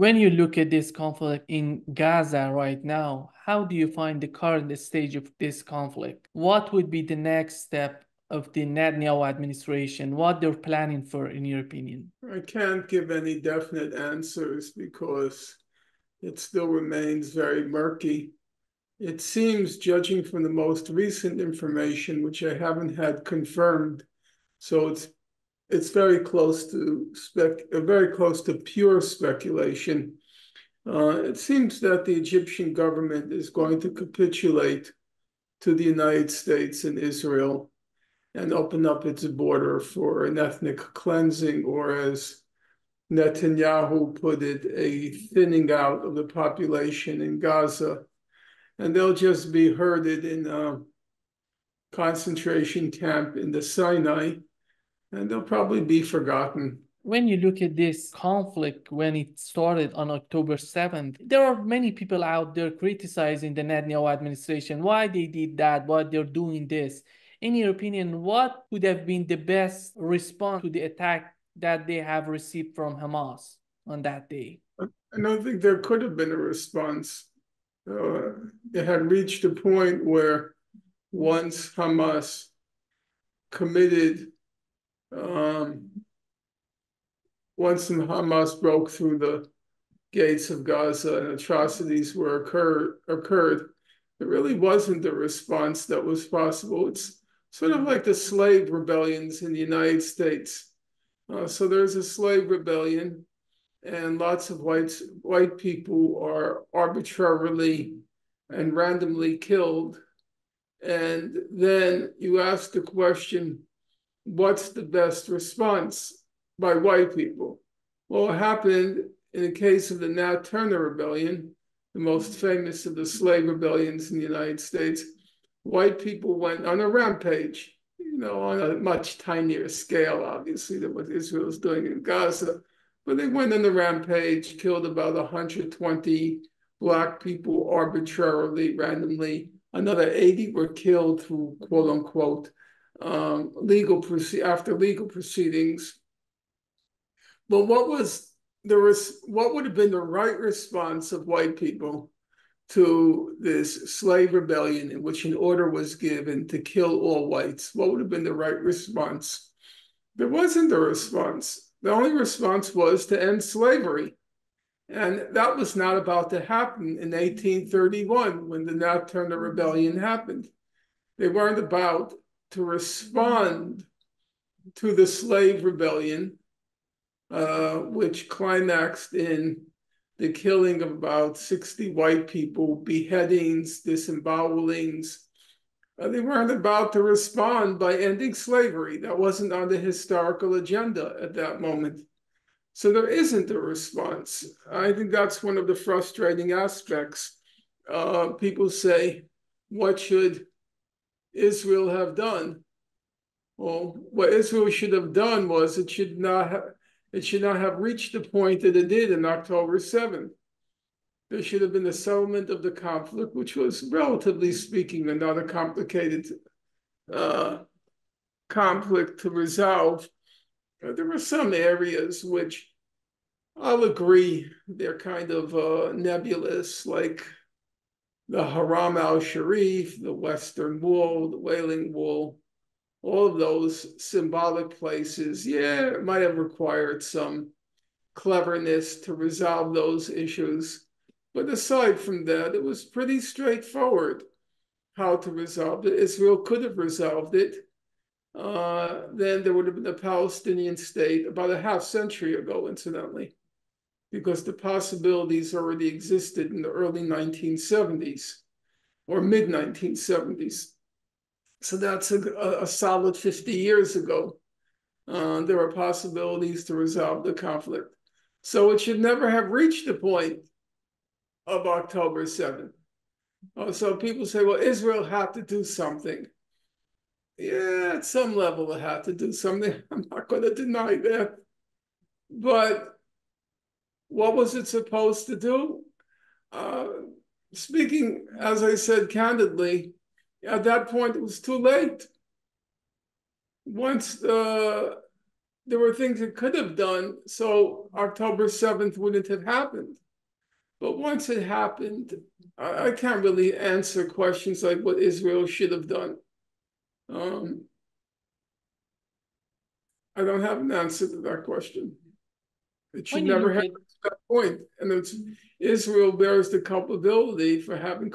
When you look at this conflict in Gaza right now, how do you find the current stage of this conflict? What would be the next step of the Netanyahu administration? What they're planning for, in your opinion? I can't give any definite answers because it still remains very murky. It seems, judging from the most recent information, which I haven't had confirmed, so it's very close to pure speculation. It seems that the Egyptian government is going to capitulate to the United States and Israel and open up its border for an ethnic cleansing, or as Netanyahu put it, a thinning out of the population in Gaza. And they'll just be herded in a concentration camp in the Sinai, and they'll probably be forgotten. When you look at this conflict, when it started on October 7th, there are many people out there criticizing the Netanyahu administration, why they did that, why they're doing this. In your opinion, what would have been the best response to the attack that they have received from Hamas on that day? I don't think there could have been a response. It had reached a point where once Hamas committed, once Hamas broke through the gates of Gaza and atrocities occurred, there really wasn't a response that was possible. It's sort of like the slave rebellions in the United States. So there's a slave rebellion, and lots of white people are arbitrarily and randomly killed. And then you ask the question, what's the best response by white people? Well, it happened in the case of the Nat Turner Rebellion, the most famous of the slave rebellions in the United States. White people went on a rampage, on a much tinier scale, obviously, than what Israel is doing in Gaza. But they went on the rampage, killed about 120 Black people arbitrarily, randomly. Another 80 were killed through quote unquote after legal proceedings. But what would have been the right response of white people to this slave rebellion in which an order was given to kill all whites? What would have been the right response? There wasn't a response. The only response was to end slavery. And that was not about to happen in 1831 when the Nat Turner Rebellion happened. They weren't about to respond to the slave rebellion, which climaxed in the killing of about 60 white people, beheadings, disembowelings. They weren't about to respond by ending slavery. That wasn't on the historical agenda at that moment. So there isn't a response. I think that's one of the frustrating aspects. People say, what should Israel have done? Well, what Israel should have done was it should not have reached the point that it did in October 7th. There should have been a settlement of the conflict, which was, relatively speaking, not a complicated conflict to resolve. There were some areas which I'll agree they're kind of nebulous, like the Haram al-Sharif, the Western Wall, the Wailing Wall, all of those symbolic places. Yeah, it might have required some cleverness to resolve those issues. But aside from that, it was pretty straightforward how to resolve it. Israel could have resolved it. Then there would have been a Palestinian state about a half century ago, incidentally, because the possibilities already existed in the early 1970s or mid 1970s. So that's a solid 50 years ago. There were possibilities to resolve the conflict. So it should never have reached the point of October 7th. So people say, well, Israel had to do something. Yeah, at some level it had to do something. I'm not going to deny that. But what was it supposed to do? Speaking, as I said candidly, at that point it was too late. Once the there were things it could have done so October 7th wouldn't have happened. But once it happened, I can't really answer questions like what Israel should have done. I don't have an answer to that question. It should When you never look happen at to that point. And it's Israel bears the culpability for having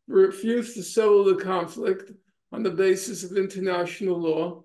refused to settle the conflict on the basis of international law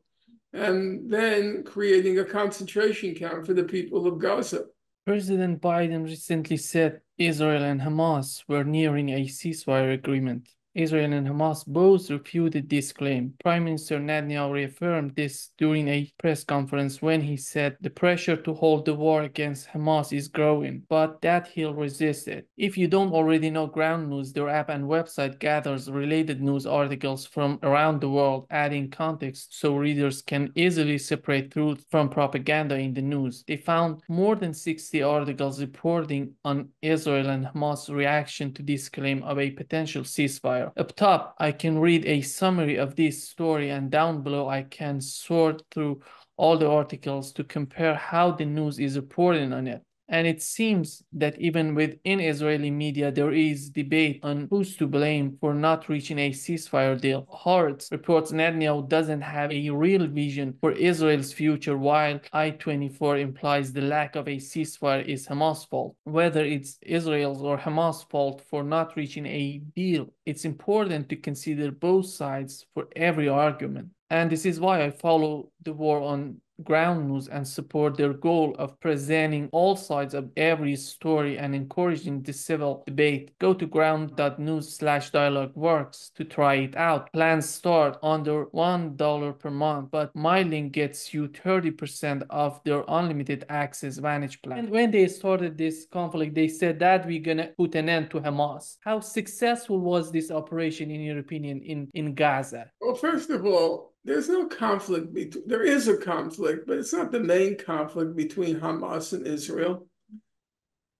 and then creating a concentration camp for the people of Gaza. President Biden recently said Israel and Hamas were nearing a ceasefire agreement. Israel and Hamas both refuted this claim. Prime Minister Netanyahu reaffirmed this during a press conference when he said the pressure to hold the war against Hamas is growing, but that he'll resist it. If you don't already know Ground News, their app and website gathers related news articles from around the world, adding context so readers can easily separate truth from propaganda in the news. They found more than 60 articles reporting on Israel and Hamas' reaction to this claim of a potential ceasefire. Up top, I can read a summary of this story, and down below I can sort through all the articles to compare how the news is reporting on it. And it seems that even within Israeli media, there is debate on who's to blame for not reaching a ceasefire deal. Haaretz reports Netanyahu doesn't have a real vision for Israel's future, while I-24 implies the lack of a ceasefire is Hamas' fault. Whether it's Israel's or Hamas' fault for not reaching a deal, it's important to consider both sides for every argument. And this is why I follow the war on Ground News and support their goal of presenting all sides of every story and encouraging the civil debate. Go to ground.news/dialogue works to try it out. Plans start under $1 per month, but my link gets you 30% off their unlimited access Vantage plan. And when they started this conflict, they said that we're gonna put an end to Hamas. How successful was this operation, in your opinion, in Gaza? Well, first of all, there's no conflict. There is a conflict, but it's not the main conflict between Hamas and Israel.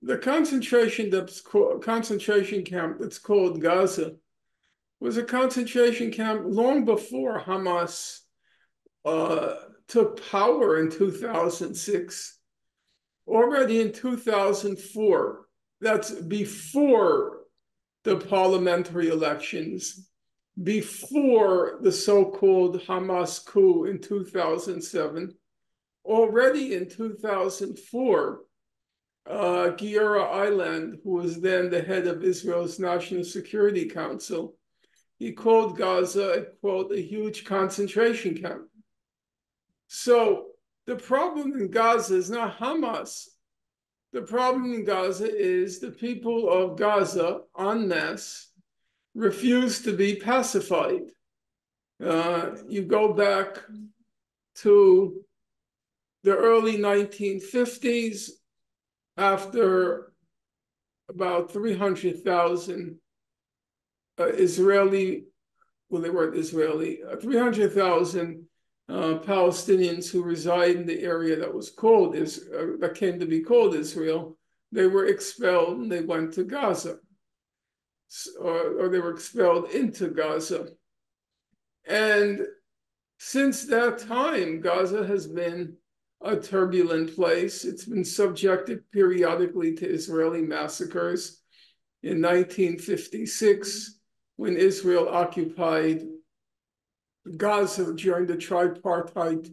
The concentration camp that's called Gaza was a concentration camp long before Hamas took power in 2006. Already in 2004, that's before the parliamentary elections, before the so-called Hamas coup in 2007, already in 2004, Giora Eiland, who was then the head of Israel's National Security Council, he called Gaza, quote, a huge concentration camp. So the problem in Gaza is not Hamas. The problem in Gaza is the people of Gaza en masse refuse to be pacified. You go back to the early 1950s, after about 300,000 Israeli, well, they weren't Israeli, 300,000 Palestinians who reside in the area that was called that came to be called Israel, they were expelled and they went to Gaza. Or they were expelled into Gaza. And since that time, Gaza has been a turbulent place. It's been subjected periodically to Israeli massacres. In 1956, when Israel occupied Gaza during the tripartite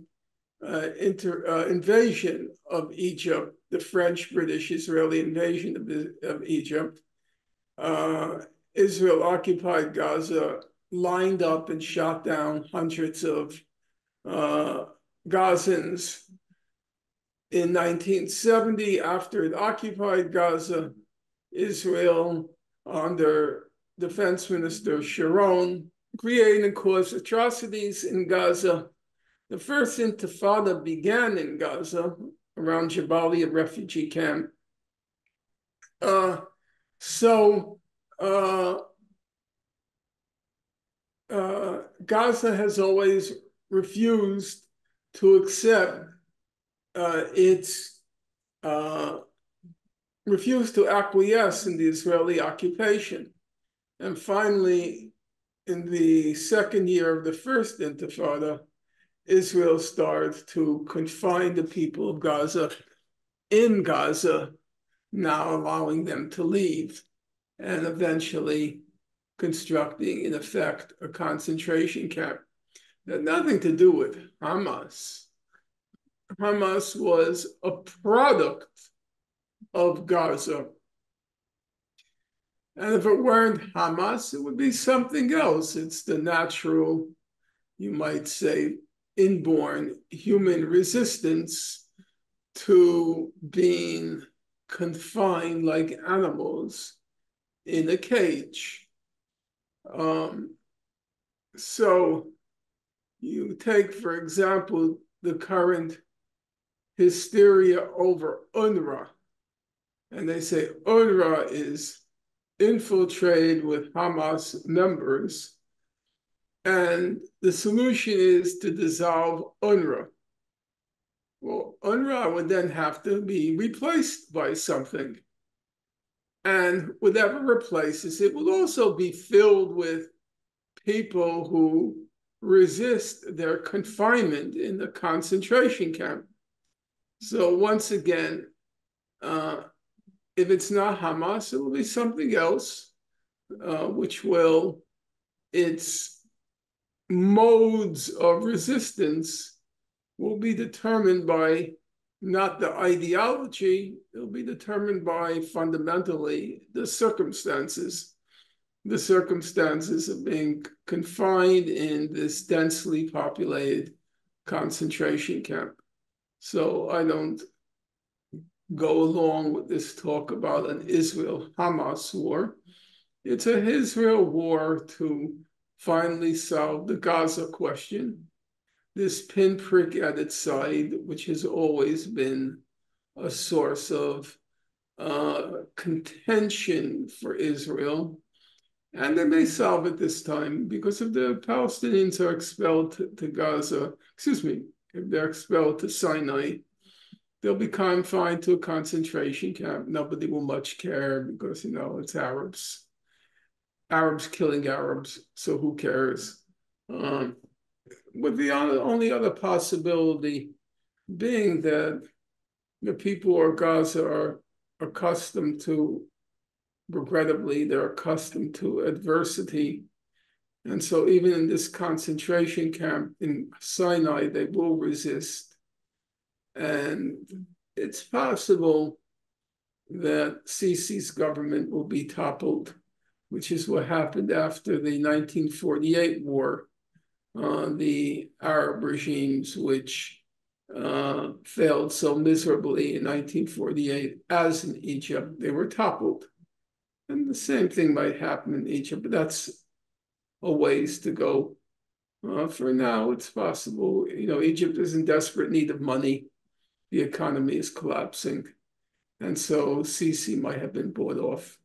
invasion of Egypt, the French-British-Israeli invasion of Egypt, Israel occupied Gaza, lined up and shot down hundreds of Gazans. In 1970, after it occupied Gaza, Israel, under Defense Minister Sharon, created and caused atrocities in Gaza. The first Intifada began in Gaza around Jabalia refugee camp. Gaza has always refused to accept refused to acquiesce in the Israeli occupation. And finally, in the second year of the first Intifada, Israel starts to confine the people of Gaza in Gaza, now allowing them to leave, and eventually constructing, in effect, a concentration camp. It had nothing to do with Hamas. Hamas was a product of Gaza. And if it weren't Hamas, it would be something else. It's the natural, you might say, inborn human resistance to being confined like animals in a cage. So you take, for example, the current hysteria over UNRWA, and they say UNRWA is infiltrated with Hamas members, and the solution is to dissolve UNRWA. Well, UNRWA would then have to be replaced by something. And whatever replaces it will also be filled with people who resist their confinement in the concentration camp. So once again, if it's not Hamas, it will be something else, which will, its modes of resistance will be determined by not the ideology, it'll be determined by fundamentally the circumstances of being confined in this densely populated concentration camp. So I don't go along with this talk about an Israel-Hamas war. It's an Israel war to finally solve the Gaza question. This pinprick at its side, which has always been a source of contention for Israel. And they may solve it this time, because if the Palestinians are expelled to Gaza, if they're expelled to Sinai, they'll be confined to a concentration camp. Nobody will much care because, it's Arabs killing Arabs, so who cares? With the only other possibility being that the people of Gaza are accustomed to, regrettably, they're accustomed to adversity. And so even in this concentration camp in Sinai, they will resist. And it's possible that Sisi's government will be toppled, which is what happened after the 1948 war. The Arab regimes, which failed so miserably in 1948, as in Egypt, they were toppled. And the same thing might happen in Egypt, but that's a ways to go. For now, it's possible. Egypt is in desperate need of money. The economy is collapsing. And so Sisi might have been bought off.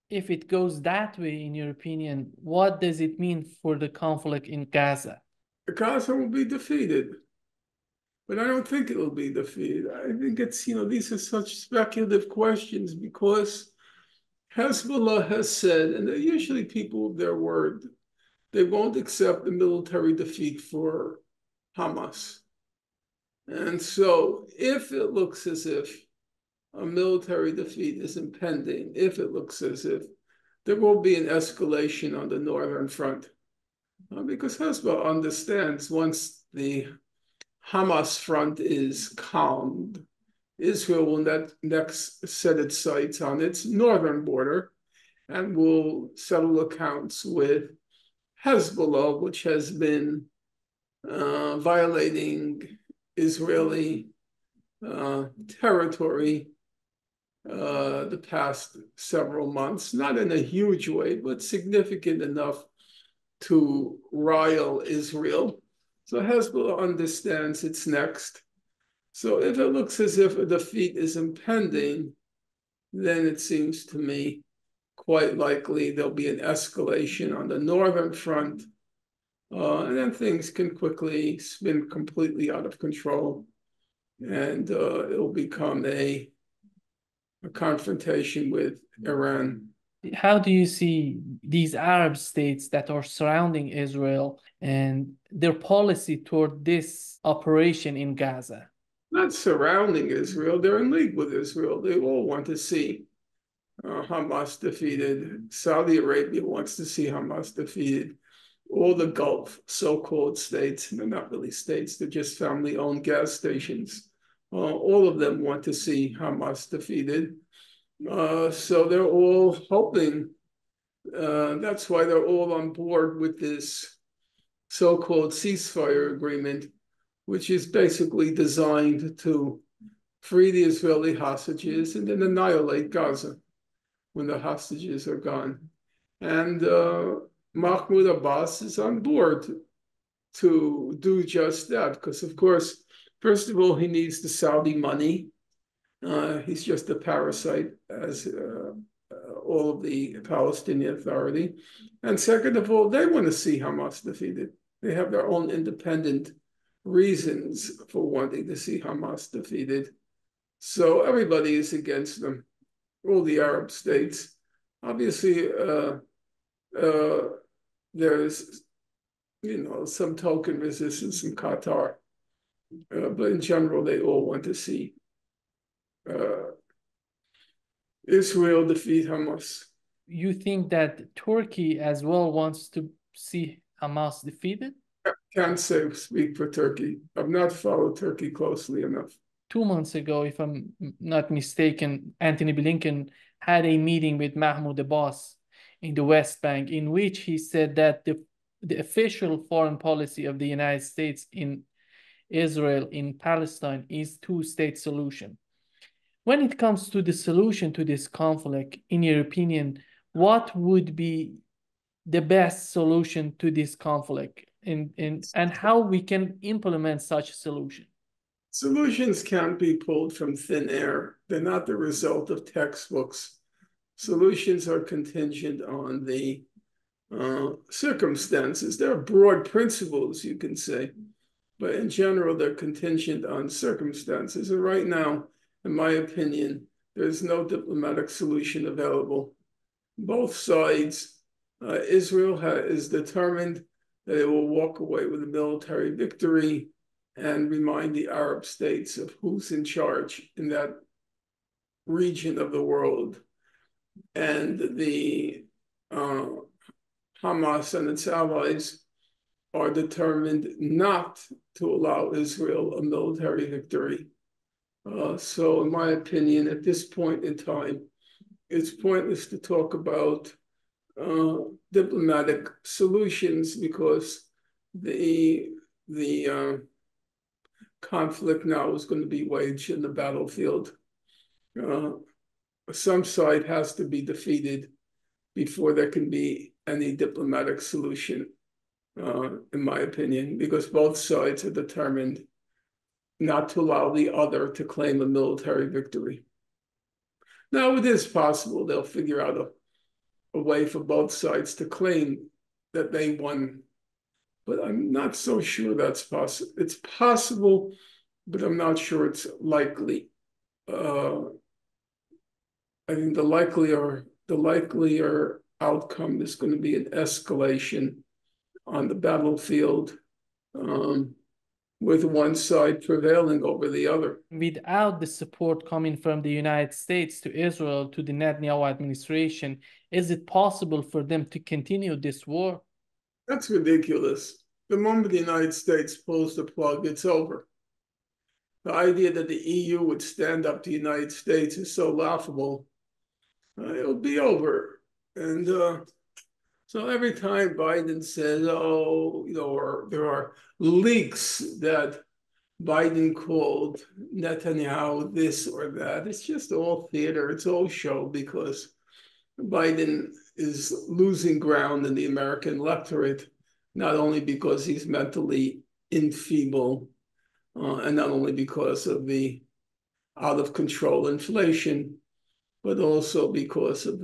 If it goes that way, in your opinion, what does it mean for the conflict in Gaza? Gaza will be defeated. But I don't think it will be defeated. I think it's, these are such speculative questions because Hezbollah has said, and they're usually people of their word, they won't accept a military defeat for Hamas. And so if it looks as if a military defeat is impending, if it looks as if there will be an escalation on the northern front, because Hezbollah understands once the Hamas front is calmed, Israel will next set its sights on its northern border and will settle accounts with Hezbollah, which has been violating Israeli territory the past several months, not in a huge way, but significant enough to rile Israel. So Hezbollah understands it's next. So if it looks as if a defeat is impending, then it seems to me quite likely there'll be an escalation on the northern front, and then things can quickly spin completely out of control, and it'll become a confrontation with Iran. How do you see these Arab states that are surrounding Israel and their policy toward this operation in Gaza? Not surrounding Israel, they're in league with Israel. They all want to see Hamas defeated. Saudi Arabia wants to see Hamas defeated. All the Gulf so-called states, they're not really states, they're just family-owned gas stations. All of them want to see Hamas defeated. So they're all hoping, that's why they're all on board with this so-called ceasefire agreement, which is basically designed to free the Israeli hostages and then annihilate Gaza when the hostages are gone. And Mahmoud Abbas is on board to do just that, because, of course, first of all, he needs the Saudi money. He's just a parasite, as all of the Palestinian Authority. And second of all, they want to see Hamas defeated. They have their own independent reasons for wanting to see Hamas defeated. So everybody is against them, all the Arab states. Obviously, there's some token resistance in Qatar, but in general, they all want to see Israel defeat Hamas. You think that Turkey as well wants to see Hamas defeated? Can't speak for Turkey. I've not followed Turkey closely enough. 2 months ago, if I'm not mistaken, Antony Blinken had a meeting with Mahmoud Abbas in the West Bank, in which he said that the official foreign policy of the United States in Israel, in Palestine, is two-state solution. When it comes to the solution to this conflict, in your opinion, what would be the best solution to this conflict, and how we can implement such a solution? Solutions can't be pulled from thin air. They're not the result of textbooks. Solutions are contingent on the circumstances. There are broad principles, you can say, but in general, they're contingent on circumstances. And right now, in my opinion, there's no diplomatic solution available. Both sides, Israel is determined that it will walk away with a military victory and remind the Arab states of who's in charge in that region of the world. And the Hamas and its allies are determined not to allow Israel a military victory. So in my opinion, at this point in time, it's pointless to talk about diplomatic solutions, because the conflict now is going to be waged in the battlefield. Some side has to be defeated before there can be any diplomatic solution, in my opinion, because both sides are determined not to allow the other to claim a military victory. Now, it is possible they'll figure out a way for both sides to claim that they won, but I'm not so sure that's possible. It's possible, but I'm not sure it's likely. I think the likelier outcome is going to be an escalation on the battlefield, with one side prevailing over the other. Without the support coming from the United States to Israel, to the Netanyahu administration, is it possible for them to continue this war? That's ridiculous. The moment the United States pulls the plug, it's over. The idea that the EU would stand up to the United States is so laughable. It'll be over. And so every time Biden says, or there are leaks that Biden called Netanyahu this or that, it's just all theater, it's all show, because Biden is losing ground in the American electorate, not only because he's mentally enfeebled, and not only because of the out of control inflation, but also because of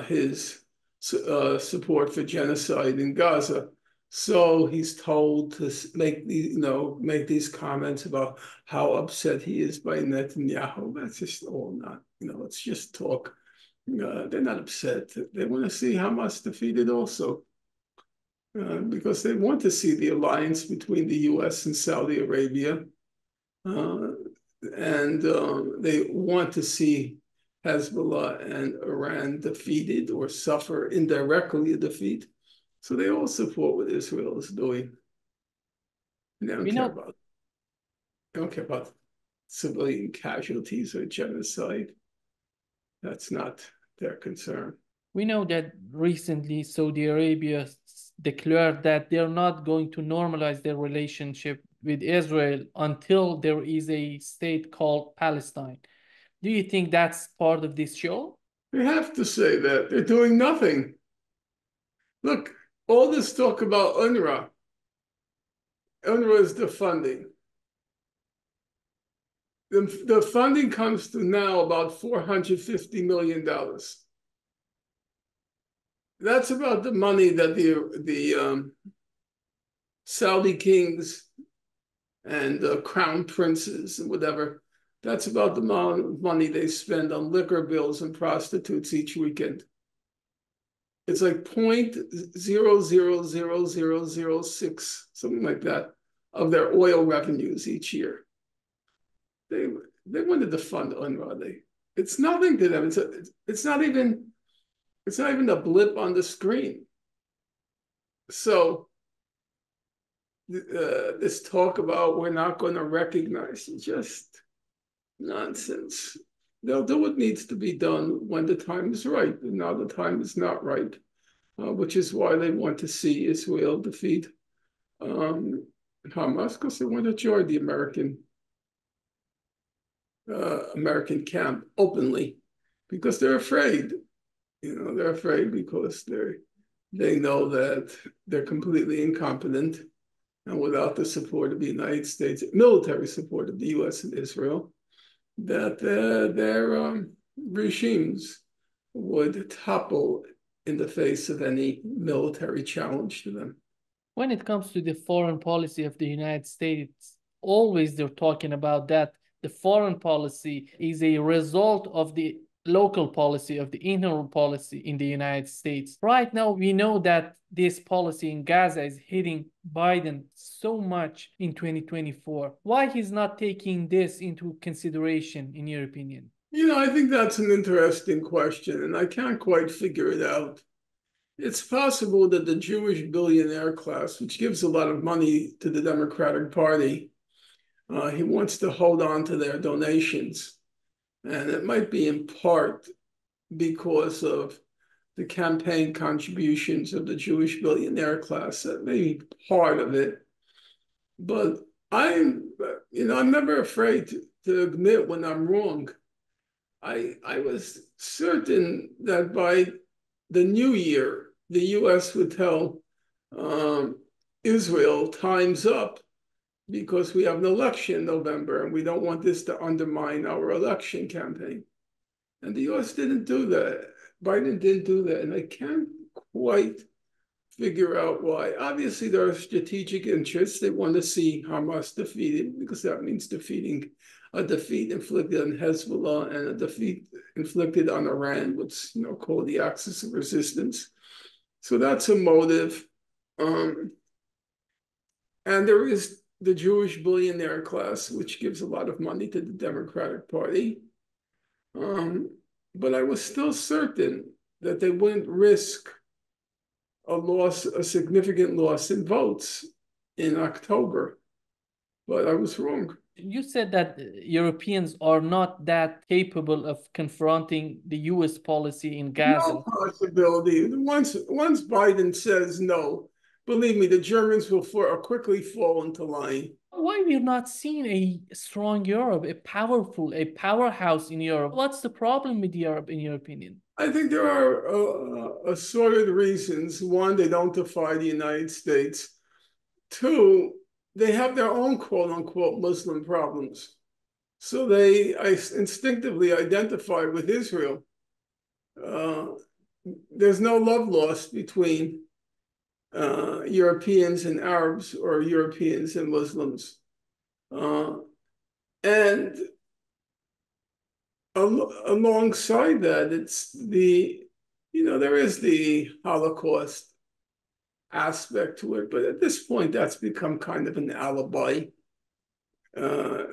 his support for genocide in Gaza. So he's told to make these comments about how upset he is by Netanyahu. That's just all not, it's just talk. They're not upset. They want to see Hamas defeated also, because they want to see the alliance between the U.S. and Saudi Arabia, and they want to see Hezbollah and Iran defeated or suffer indirectly a defeat. So they all support what Israel is doing. They don't We care know about they don't care about civilian casualties or genocide. That's not their concern. we know that recently Saudi Arabia declared that they're not going to normalize their relationship with Israel until there is a state called Palestine. Do you think that's part of this show? They have to say that. They're doing nothing. Look, all this talk about UNRWA. UNRWA is the funding. The funding comes to now about $450 million. That's about the money that the Saudi kings and crown princes and whatever, that's about the amount of money they spend on liquor bills and prostitutes each weekend. It's like 0.000006, something like that, of their oil revenues each year. They wanted to fund UNRWA. It's nothing to them. It's not even a blip on the screen. So this talk about we're not going to recognize is just nonsense. They'll do what needs to be done when the time is right, and now the time is not right, which is why they want to see Israel defeat Hamas, because they want to join the American camp openly, because they're afraid. They're afraid because they know that they're completely incompetent, and without the support of the United States, military support of the U.S. and Israel, that their regimes would topple in the face of any military challenge to them. When it comes to the foreign policy of the United States, always they're talking about that the foreign policy is a result of the local policy, of the internal policy in the United States. Right now, we know that this policy in Gaza is hitting Biden so much in 2024. Why he's not taking this into consideration, in your opinion? I think that's an interesting question, and I can't quite figure it out. It's possible that the Jewish billionaire class, which gives a lot of money to the Democratic Party, he wants to hold on to their donations. And it might be in part because of the campaign contributions of the Jewish billionaire class. That may be part of it. But I'm never afraid to admit when I'm wrong. I was certain that by the new year, the U.S. would tell Israel, time's up, because we have an election in November and we don't want this to undermine our election campaign. And the U.S. didn't do that. Biden didn't do that. And I can't quite figure out why. Obviously, there are strategic interests. They want to see Hamas defeated, because that means defeating a defeat inflicted on Hezbollah and a defeat inflicted on Iran, what's called the axis of resistance. So that's a motive. And there is the Jewish billionaire class, which gives a lot of money to the Democratic Party. But I was still certain that they wouldn't risk a significant loss in votes in October. But I was wrong. You said that Europeans are not that capable of confronting the U.S. policy in Gaza. No possibility. Once Biden says no, believe me, the Germans will quickly fall into line. Why we're not seeing a strong Europe, a powerhouse in Europe? What's the problem with Europe, in your opinion? I think there are assorted reasons. One, they don't defy the United States. Two, they have their own quote-unquote Muslim problems. So they instinctively identify with Israel. There's no love lost between Europeans and Arabs, or Europeans and Muslims. And alongside that, it's there is the Holocaust aspect to it, but at this point, that's become kind of an alibi. Uh,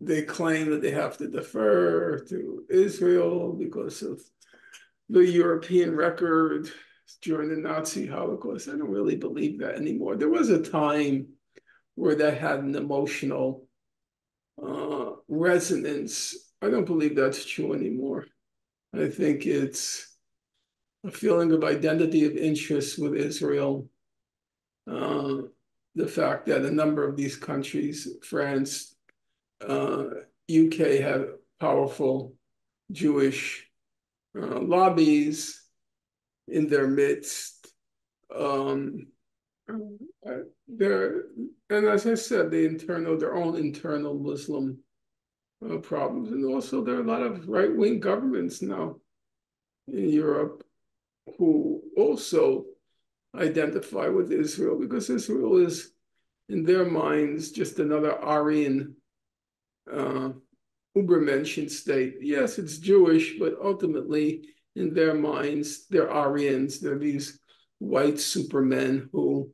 they claim that they have to defer to Israel because of the European record during the Nazi Holocaust. I don't really believe that anymore. There was a time where that had an emotional resonance. I don't believe that's true anymore. I think it's a feeling of identity of interest with Israel. The fact that a number of these countries, France, UK, have powerful Jewish lobbies in their midst. There, and as I said, their own internal Muslim problems, and also there are a lot of right-wing governments now in Europe who also identify with Israel because Israel is, in their minds, just another Aryan Übermenschen state. Yes, it's Jewish, but ultimately, in their minds, they're Aryans. They're these white supermen who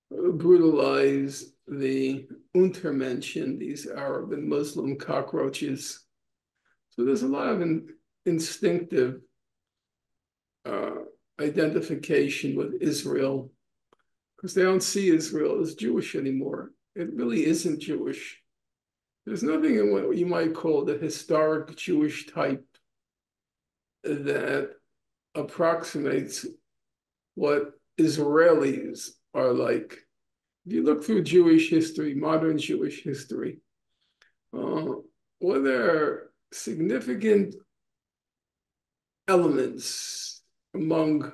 brutalize the Untermenschen, these Arab and Muslim cockroaches. So there's a lot of instinctive identification with Israel because they don't see Israel as Jewish anymore. It really isn't Jewish. There's nothing in what you might call the historic Jewish type that approximates what Israelis are like. If you look through Jewish history, modern Jewish history, were there significant elements among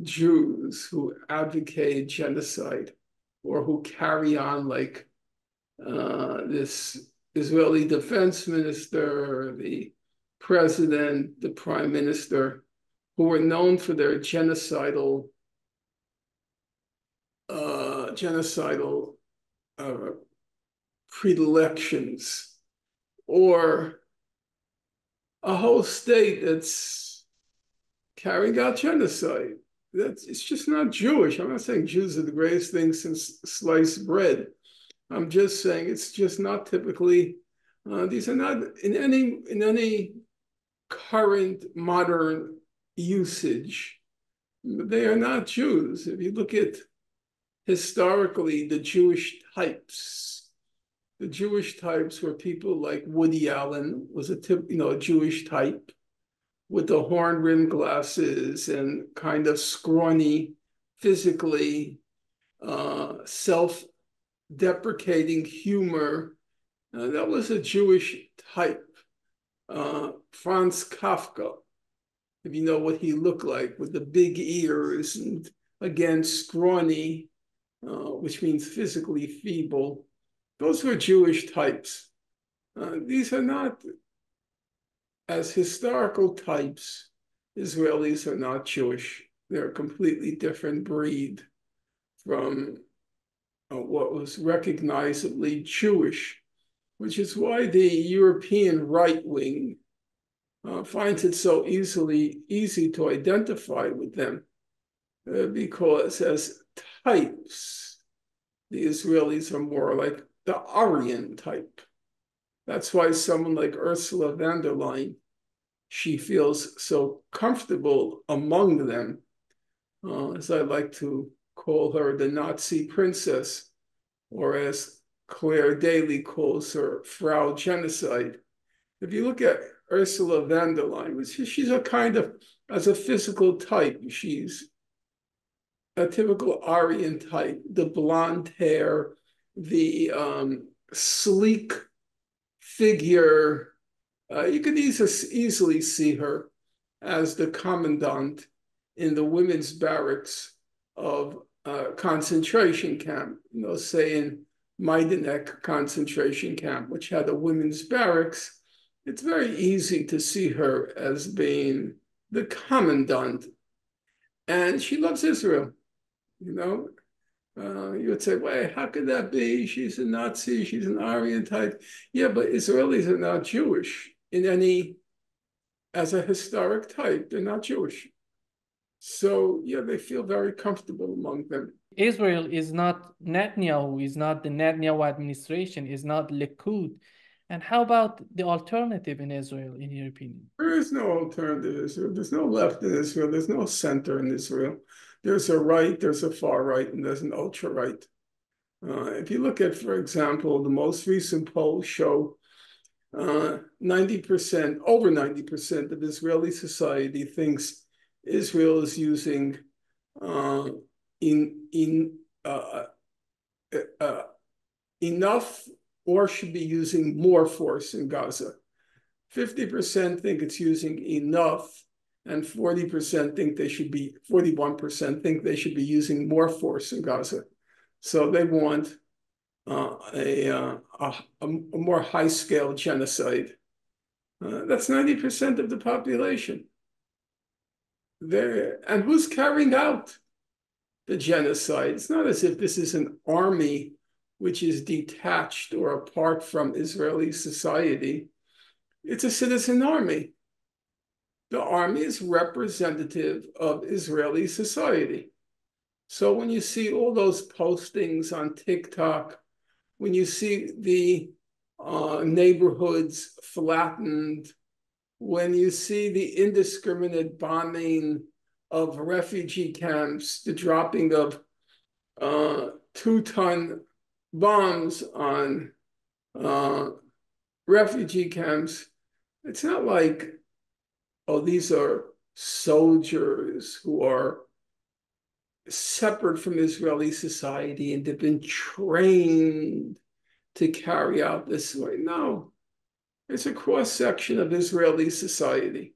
Jews who advocate genocide or who carry on like this Israeli defense minister, the president, the prime minister, who were known for their genocidal predilections, or a whole state that's carrying out genocide. It's just not Jewish. I'm not saying Jews are the greatest thing since sliced bread. I'm just saying it's just not typically. These are not in any current modern usage. They are not Jews. If you look at historically the Jewish types were people like Woody Allen was a Jewish type with the horn-rimmed glasses and kind of scrawny, physically, self-deprecating humor. That was a Jewish type. Franz Kafka, if you know what he looked like, with the big ears and, again, scrawny, which means physically feeble. Those were Jewish types. These are not, as historical types, Israelis are not Jewish. They're a completely different breed from what was recognizably Jewish, which is why the European right wing finds it so easy to identify with them, because as types, the Israelis are more like the Aryan type. That's why someone like Ursula von der Leyen, she feels so comfortable among them, as I like to call her, the Nazi princess, or as Claire Daly calls her, Frau Genocide. If you look at Ursula von der Leyen, she's a kind of, as a physical type, she's a typical Aryan type, the blonde hair, the sleek figure. You can easily see her as the commandant in the women's barracks of concentration camp, say in Majdanek concentration camp, which had a women's barracks. It's very easy to see her as being the commandant. And she loves Israel, You would say, wait, how could that be? She's a Nazi, she's an Aryan type. Yeah, but Israelis are not Jewish as a historic type. They're not Jewish. So, yeah, they feel very comfortable among them. Israel is not Netanyahu, is not the Netanyahu administration, is not Likud. And how about the alternative in Israel, in your opinion? There is no alternative to Israel. There's no left in Israel. There's no center in Israel. There's a right, there's a far right, and there's an ultra right. If you look at, for example, the most recent polls show 90%, over 90% of Israeli society thinks Israel is using uh, in enough or should be using more force in Gaza. 50% think it's using enough, and 41% think they should be using more force in Gaza. So they want a more high-scale genocide. That's 90% of the population. And who's carrying out the genocide? It's not as if this is an army which is detached or apart from Israeli society. It's a citizen army. The army is representative of Israeli society. So when you see all those postings on TikTok, when you see the neighborhoods flattened, when you see the indiscriminate bombing of refugee camps, the dropping of 2-ton bombs on refugee camps, it's not like, oh, these are soldiers who are separate from Israeli society and have been trained to carry out this way. No, it's a cross-section of Israeli society.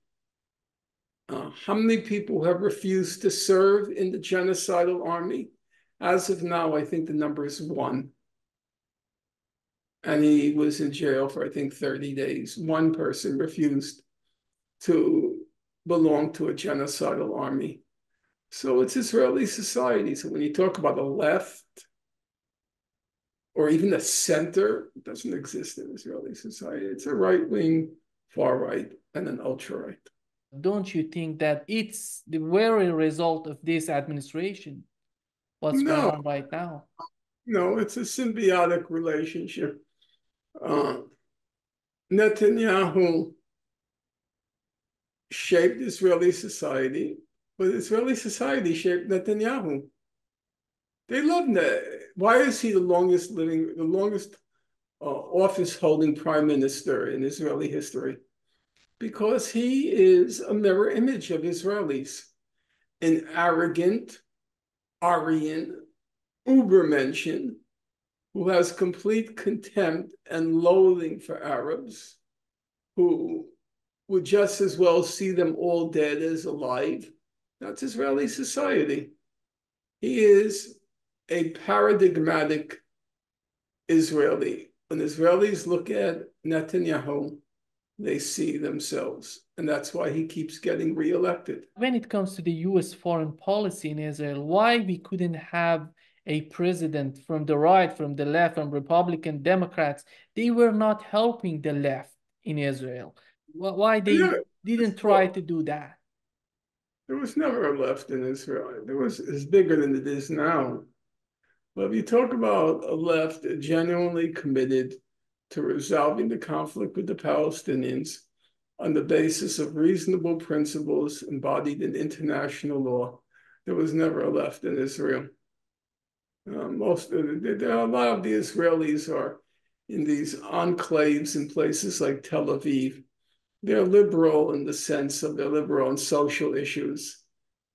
How many people have refused to serve in the genocidal army? As of now, I think the number is 1. And he was in jail for, I think, 30 days. 1 person refused to belong to a genocidal army. So it's Israeli society. So when you talk about the left or even the center, it doesn't exist in Israeli society. It's a right wing, far right, and an ultra right. Don't you think that it's the very result of this administration, what's going No, on right now? no, it's a symbiotic relationship. Netanyahu shaped Israeli society, but Israeli society shaped Netanyahu. They love Net. Why is he the longest office holding prime minister in Israeli history? Because he is a mirror image of Israelis, an arrogant, Aryan, Ubermensch who has complete contempt and loathing for Arabs, who would just as well see them all dead as alive. That's Israeli society. He is a paradigmatic Israeli. When Israelis look at Netanyahu, they see themselves. And that's why he keeps getting reelected. When it comes to the US foreign policy in Israel, why we couldn't have a president from the right, from the left, from Republican Democrats? They were not helping the left in Israel. Why they didn't try to do that? There was never a left in Israel. It's bigger than it is now. But if you talk about a left genuinely committed to resolving the conflict with the Palestinians on the basis of reasonable principles embodied in international law, there was never a left in Israel. There are a lot of the Israelis are in these enclaves in places like Tel Aviv. They're liberal in the sense of they're liberal on social issues.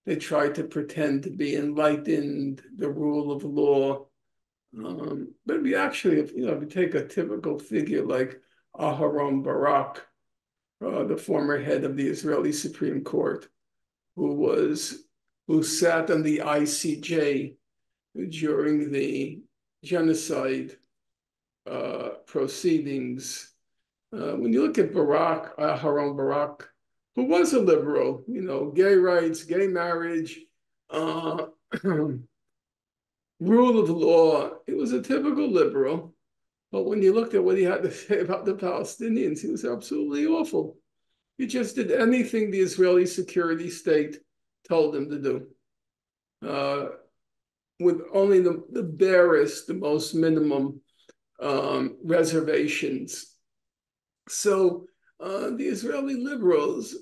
They try to pretend to be enlightened, the rule of law. But if you take a typical figure like Aharon Barak, the former head of the Israeli Supreme Court, who sat on the ICJ during the genocide proceedings. When you look at Aharon Barak, who was a liberal, gay rights, gay marriage, rule of law, he was a typical liberal. But when you looked at what he had to say about the Palestinians, he was absolutely awful. He just did anything the Israeli security state told him to do, with only the barest, the most minimum reservations. So the Israeli liberals,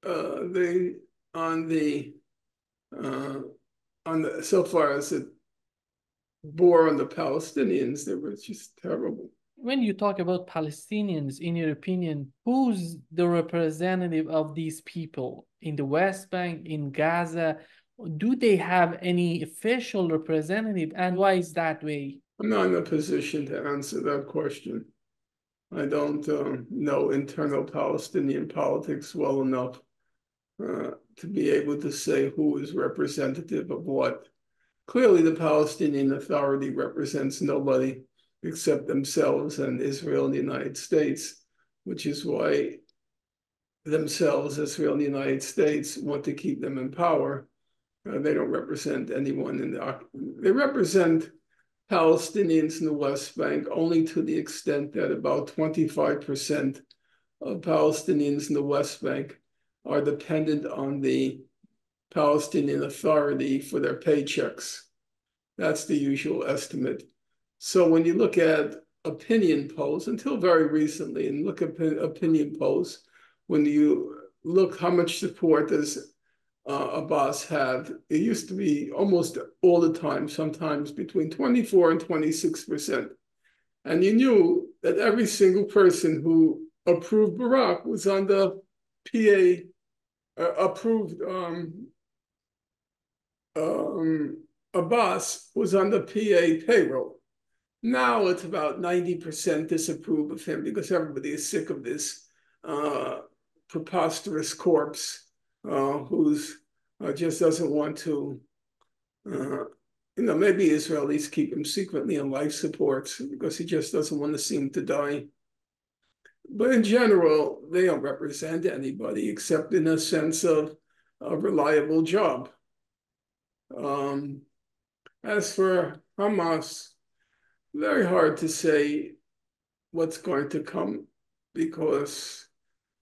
they on the so far as it bore on the Palestinians, they were just terrible. When you talk about Palestinians, in your opinion, who's the representative of these people in the West Bank, in Gaza? Do they have any official representative, and why is that way? I'm not in a position to answer that question. I don't know internal Palestinian politics well enough to be able to say who is representative of what. Clearly, the Palestinian Authority represents nobody except themselves and Israel and the United States, which is why themselves, Israel and the United States, want to keep them in power. They don't represent anyone they represent Palestinians in the West Bank only to the extent that about 25% of Palestinians in the West Bank are dependent on the Palestinian Authority for their paychecks. That's the usual estimate. So when you look at opinion polls, until very recently, and look at opinion polls, when you look how much support does Abbas have, it used to be almost all the time, sometimes between 24 and 26%. And you knew that every single person who approved Barak was on the PA, approved Abbas was on the PA payroll. Now it's about 90% disapprove of him because everybody is sick of this preposterous corpse who's just doesn't want to, maybe Israelis keep him secretly on life supports because he just doesn't want to seem to die. But in general, they don't represent anybody except in a sense of a reliable job. As for Hamas, very hard to say what's going to come because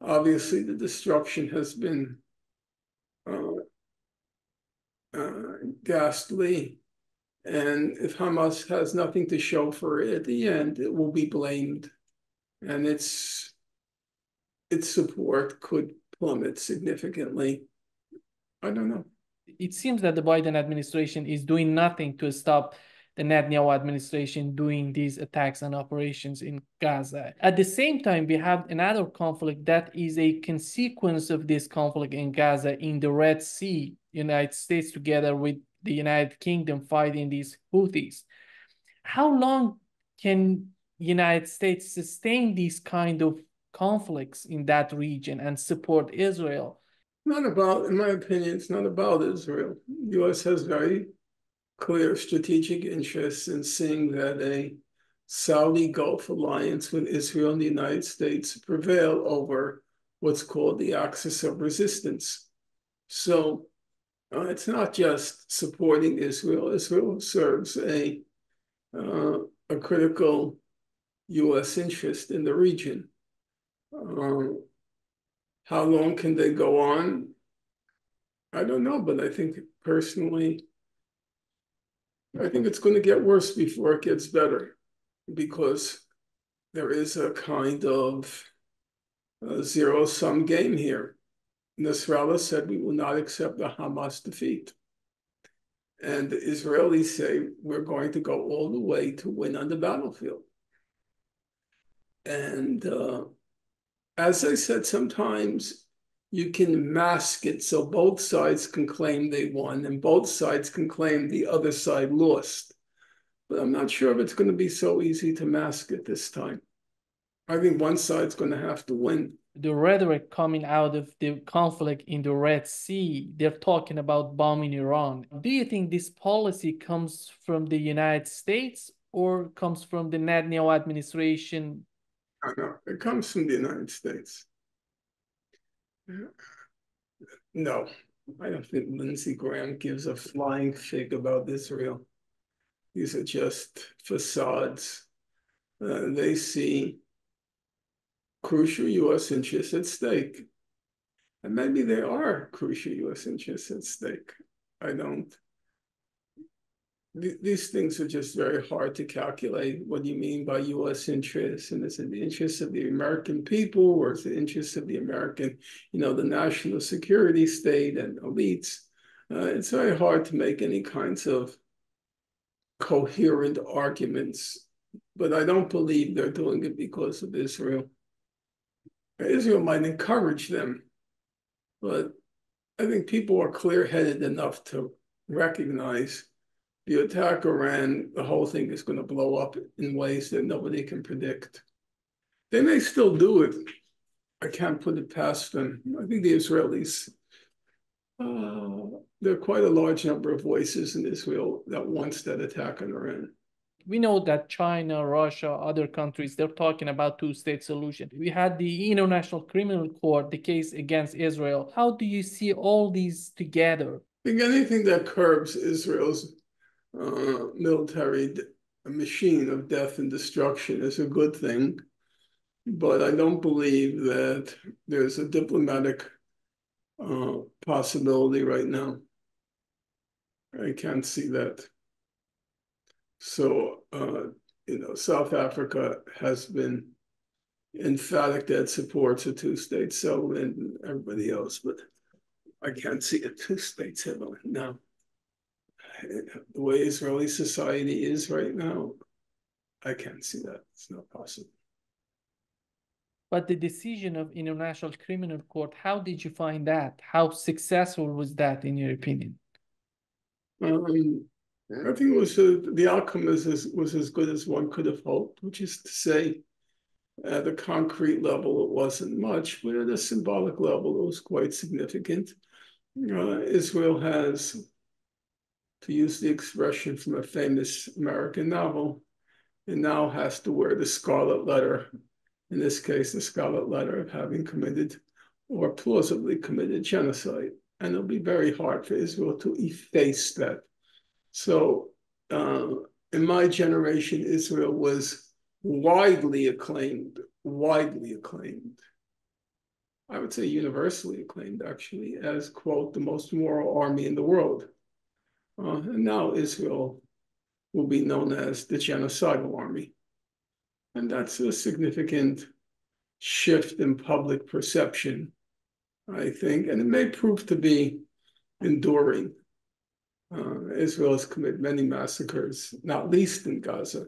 obviously the destruction has been ghastly. And if Hamas has nothing to show for it at the end, it will be blamed. And its support could plummet significantly. I don't know. It seems that the Biden administration is doing nothing to stop the Netanyahu administration doing these attacks and operations in Gaza. At the same time, we have another conflict that is a consequence of this conflict in Gaza in the Red Sea, United States together with the United Kingdom fighting these Houthis. How long can United States sustain these kind of conflicts in that region and support Israel? Not about, in my opinion, it's not about Israel. The U.S. has very clear strategic interests in seeing that a Saudi Gulf alliance with Israel and the United States prevail over what's called the axis of resistance. So it's not just supporting Israel. Israel serves a critical U.S. interest in the region. How long can they go on? I don't know, but I think personally, I think it's going to get worse before it gets better because there is a kind of zero-sum game here. Nasrallah said we will not accept a Hamas defeat. And the Israelis say we're going to go all the way to win on the battlefield. And as I said, sometimes you can mask it so both sides can claim they won and both sides can claim the other side lost. But I'm not sure if it's going to be so easy to mask it this time. I think one side's going to have to win. The rhetoric coming out of the conflict in the Red Sea, they're talking about bombing Iran. Do you think this policy comes from the United States or comes from the Netanyahu administration? I know it comes from the United States. No, I don't think Lindsey Graham gives a flying fig about Israel. These are just facades. They see crucial U.S. interests at stake. And maybe there are crucial U.S. interests at stake. I don't. These things are just very hard to calculate. What do you mean by U.S. interests? And is it the interests of the American people, or is it the interests of the American, the national security state and elites? It's very hard to make any kinds of coherent arguments, but I don't believe they're doing it because of Israel. Israel might encourage them, but I think people are clear-headed enough to recognize the attack Iran, the whole thing is going to blow up in ways that nobody can predict. They may still do it. I can't put it past them. I think the Israelis, there are quite a large number of voices in Israel that wants that attack on Iran. We know that China, Russia, other countries, they're talking about two-state solution. We had the International Criminal Court, the case against Israel. How do you see all these together? I think anything that curbs Israel's military machine of death and destruction is a good thing, but I don't believe that there's a diplomatic possibility right now. I can't see that. So, South Africa has been emphatic that it supports a two-state settlement and everybody else, but I can't see a two-state settlement now. The way Israeli society is right now, I can't see that. It's not possible. But the decision of International Criminal Court, how did you find that? How successful was that, in your opinion? I think it was the outcome was as good as one could have hoped, which is to say, at a concrete level, it wasn't much, but at a symbolic level, it was quite significant. Israel has, to use the expression from a famous American novel, it now has to wear the scarlet letter, in this case, the scarlet letter of having committed or plausibly committed genocide. And it'll be very hard for Israel to efface that. So in my generation, Israel was widely acclaimed. I would say universally acclaimed, actually, as, quote, the most moral army in the world. And now Israel will be known as the genocidal army. And that's a significant shift in public perception, I think, and it may prove to be enduring. Israel has committed many massacres, not least in Gaza,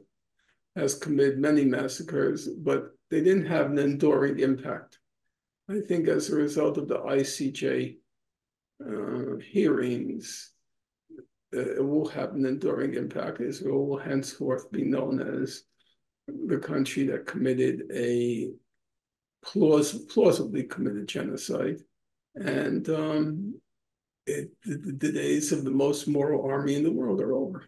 has committed many massacres, but they didn't have an enduring impact. I think as a result of the ICJ hearings, it will have an enduring impact. Israel will henceforth be known as the country that committed a plausibly committed genocide. And the days of the most moral army in the world are over.